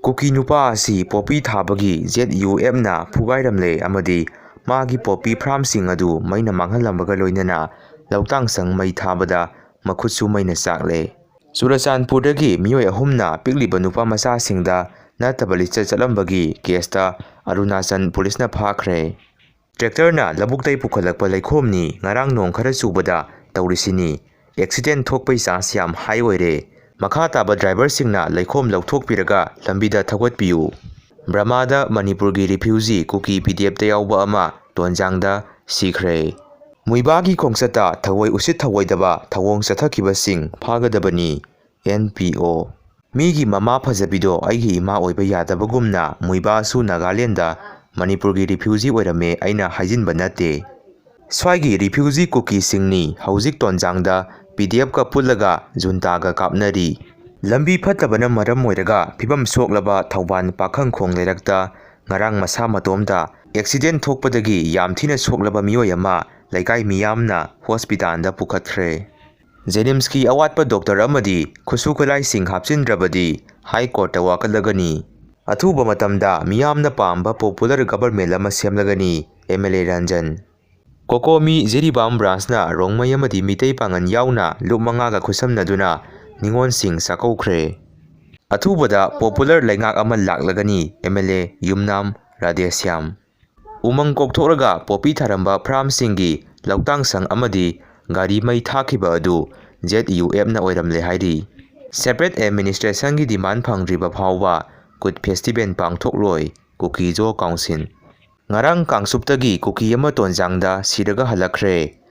ꯀꯨꯀꯤ ꯅꯨꯄꯥ ꯑꯁꯤ ꯄꯣꯄꯤ ꯊꯥꯕꯒꯤ ZUFꯅ ꯐꯨꯒꯥꯏꯔꯝꯂꯦ ꯑꯃꯗꯤ ꯃꯥꯒꯤ ꯄꯣꯄꯤ ꯐꯥꯔꯝꯁꯤꯡ ꯑꯗꯨ ꯃꯩꯅ ꯃꯥꯡꯍꯜꯂꯝꯕꯒ ꯂꯣꯏꯅꯅ ꯂꯧꯇꯥꯡꯁꯪ ꯃꯩ ꯊꯥꯕꯗ ꯃꯈꯨꯠꯁꯨ ꯃꯩꯅ ꯆꯥꯛꯂꯦ꯫ ꯆꯨꯔꯆꯥꯟꯄꯨꯔꯗꯒꯤ ꯃꯤꯑꯣꯏ 3ꯅ ꯄꯤꯛꯂꯤꯕ ꯅꯨꯄꯥ ꯃꯆꯥꯁꯤꯡꯗ ꯅꯠꯇꯕ ꯂꯤꯆꯠ ꯆꯠꯂꯝꯕꯒꯤ ꯀꯦꯁꯇ ꯑꯔꯨꯅꯥꯆꯜ ꯄꯨꯂꯤꯁꯅ ꯐꯥꯈ꯭ꯔꯦ꯫ ꯇ꯭ꯔꯦꯛꯇꯔꯅ ꯂꯧꯕꯨꯛꯇꯩ ꯄꯨꯈꯠꯂꯛꯄ ꯂꯩꯈꯣꯝꯅꯤ ꯉꯔꯥꯡ ꯅꯣꯡ ꯈꯔ ꯆꯨꯕꯗ ꯇꯧꯔꯤꯁꯤꯅꯤ꯫ ꯑꯦꯛꯁꯤꯗꯦꯟ ꯊꯣꯛꯄꯩ ꯆꯥꯟꯁ ꯌꯥꯝ ꯍꯥꯏ ꯑꯣꯏꯔꯦ꯫ ꯃꯈꯥ ꯇꯥꯕ ꯗ꯭ꯔꯥꯏꯚꯔꯁꯤꯡꯅ ꯂꯩꯈꯣꯝ ꯂꯧꯊꯣꯛꯄꯤꯔꯒ ꯂꯝꯕꯤꯗ ꯊꯧꯒꯠꯄꯤꯌꯨ꯫ ꯕꯔꯃꯥꯗ ꯃꯅꯤꯄꯨꯔꯒꯤ ꯔꯤꯐ꯭ꯌꯨꯖꯤ ꯀꯨꯀꯤ PDFꯇ ꯌꯥꯎꯕ ꯑꯃ ꯇꯣꯟꯖꯥꯡꯗ ꯁꯤꯈ꯭ꯔꯦ꯫ ꯃꯨꯏꯕꯥꯒꯤ ꯈꯣꯡꯆꯠꯇ ꯊꯑꯣꯏ ꯎꯁꯤꯠ ꯊꯑꯣꯏꯗꯕ ꯊꯧꯑꯣꯡ ꯆꯠꯊꯈꯤꯕꯁꯤꯡ ꯐꯥꯒꯗꯕꯅꯤ꯫ NPO ꯃꯤꯒꯤ ꯃꯃꯥ ꯐꯖꯕꯤꯗꯣ ꯑꯩꯒꯤ ꯏꯃꯥ ꯑꯣꯏꯕ ꯌꯥꯗꯕꯒꯨꯝꯅ ꯃꯨꯏꯕꯥꯁꯨ ꯅꯥꯒꯥꯂꯦꯟꯗ ꯃꯅꯤꯄꯨꯔꯒꯤ ꯔꯤꯐ꯭ꯌꯨꯖꯤ ꯑꯣꯏꯔꯝꯃꯦ ꯑꯩꯅ ꯍꯥꯏꯖꯤꯟꯕ ꯅꯠꯇꯦ꯫ ꯁ꯭ꯋꯥꯏꯒꯤ ꯔꯤꯐ꯭ꯌꯨꯖꯤ ꯀꯨꯀꯤꯁꯤꯡꯅꯤ ꯍꯧꯖꯤꯛ ꯇꯣꯟꯖꯥꯡꯗ PDFꯀ ꯄꯨꯜꯂꯒ ꯖꯨꯟꯇꯥꯒ ꯀꯥꯞꯅꯔꯤ꯫ ꯂꯝꯕꯤ ꯐꯠꯇꯕꯅ ꯃꯔꯝ ꯑꯣꯏꯔꯒ ꯐꯤꯕꯝ ꯁꯣꯛꯂꯕ ꯊꯧꯕꯥꯜ ꯄꯥꯈꯪꯈꯣꯡ ꯂꯩꯔꯛꯇ ꯉꯔꯥꯡ ꯃꯁꯥ ꯃꯇꯣꯝꯇ ꯑꯦꯛꯁꯤꯗꯦꯟ ꯊꯣꯛꯄꯗꯒꯤ ꯌꯥꯝ ꯊꯤꯅ ꯁꯣꯛꯂꯕ ꯃꯤꯑꯣꯏ ꯑꯃ ꯂꯩꯀꯥꯏ ꯃꯤꯌꯥꯝꯅ ꯍꯣꯁꯄꯤꯇꯥꯜꯗ ꯄꯨꯈꯠꯈ꯭ꯔꯦ꯫ ꯖꯦꯅꯤꯝꯁꯀꯤ ꯑꯋꯥꯠꯄ ꯗꯣꯛꯇꯔ ꯑꯃꯗꯤ ꯈꯨꯠꯁꯨ ꯈꯨꯠꯂꯥꯏꯁꯤꯡ ꯍꯥꯞꯆꯤꯟꯗ꯭ꯔꯕꯗꯤ ꯍꯥꯏ ꯀꯣꯔꯠꯇ ꯋꯥꯀꯠꯂꯒꯅꯤ꯫ ꯑꯊꯨꯕ ꯃꯇꯝꯗ ꯃꯤꯌꯥꯝꯅ ꯄꯥꯝꯕ ꯄꯣꯄꯨꯂꯔ ꯒꯚꯔꯟꯃꯦꯟꯠ ꯑꯃ ꯁꯦꯝꯂꯒꯅꯤ꯫ MLA ꯔꯟꯖꯟ ꯀꯣꯀꯣꯃꯤ ꯖꯤꯔꯤꯕꯥꯝ ꯕ꯭ꯔꯥꯟꯆꯅ ꯔꯣꯡꯃꯩ ꯑꯃꯗꯤ ꯃꯤꯇꯩ ꯄꯥꯉꯟ ꯌꯥꯎꯅ ꯂꯨꯞ 5ꯒ ꯈꯨꯠꯁꯝꯅꯗꯨꯅ ꯅꯤꯉꯣꯜꯁꯤꯡ ꯆꯥꯛꯀꯧꯈ꯭ꯔꯦ꯫ ꯑꯊꯨꯕꯗ ꯄꯣꯄꯨꯂꯔ ꯂꯩꯉꯥꯛ ꯑꯃ ꯂꯥꯛꯂꯒꯅꯤ꯫ MLA ꯌꯨꯝꯅꯥꯝ ꯔꯥꯙꯦꯁ꯭ꯌꯥꯝ ꯎꯃꯪ ꯀꯣꯛꯊꯣꯛꯂꯒ ꯄꯣꯄꯤ ꯊꯥꯔꯝꯕ ꯐꯥꯔꯝꯁꯤꯡꯒꯤ ꯂꯧꯇꯥꯡꯁꯪ ꯑꯃꯗꯤ ꯒꯥꯔꯤ ꯃꯩ ꯊꯥꯈꯤꯕ ꯑꯗꯨ ZUFꯅ ꯑꯣꯏꯔꯝꯂꯦ ꯍꯥꯏꯔꯤ꯫ ꯁꯦꯄꯔꯦꯠ ꯑꯦꯗꯃꯤꯅꯤꯁꯇ꯭ꯔꯦꯁꯟꯒꯤ ꯗꯤꯃꯥꯟ ꯐꯪꯗ꯭ꯔꯤꯕ ꯐꯥꯎꯕ ꯀꯨꯠ ꯐꯦꯁꯇꯤꯕꯦꯜ ꯄꯥꯡꯊꯣꯛꯂꯣꯏ꯫ ꯀꯨꯀꯤ ꯖꯣ ꯀꯥꯎꯟꯁꯤꯜ ꯉꯔꯥꯡ ꯀꯥꯡꯆꯨꯞꯇꯒꯤ ꯀꯨꯀꯤ ꯑꯃ ꯇꯣꯟꯖꯥꯡꯗ ꯁꯤꯔꯒ ꯍꯜꯂꯛꯈ꯭ꯔꯦ꯫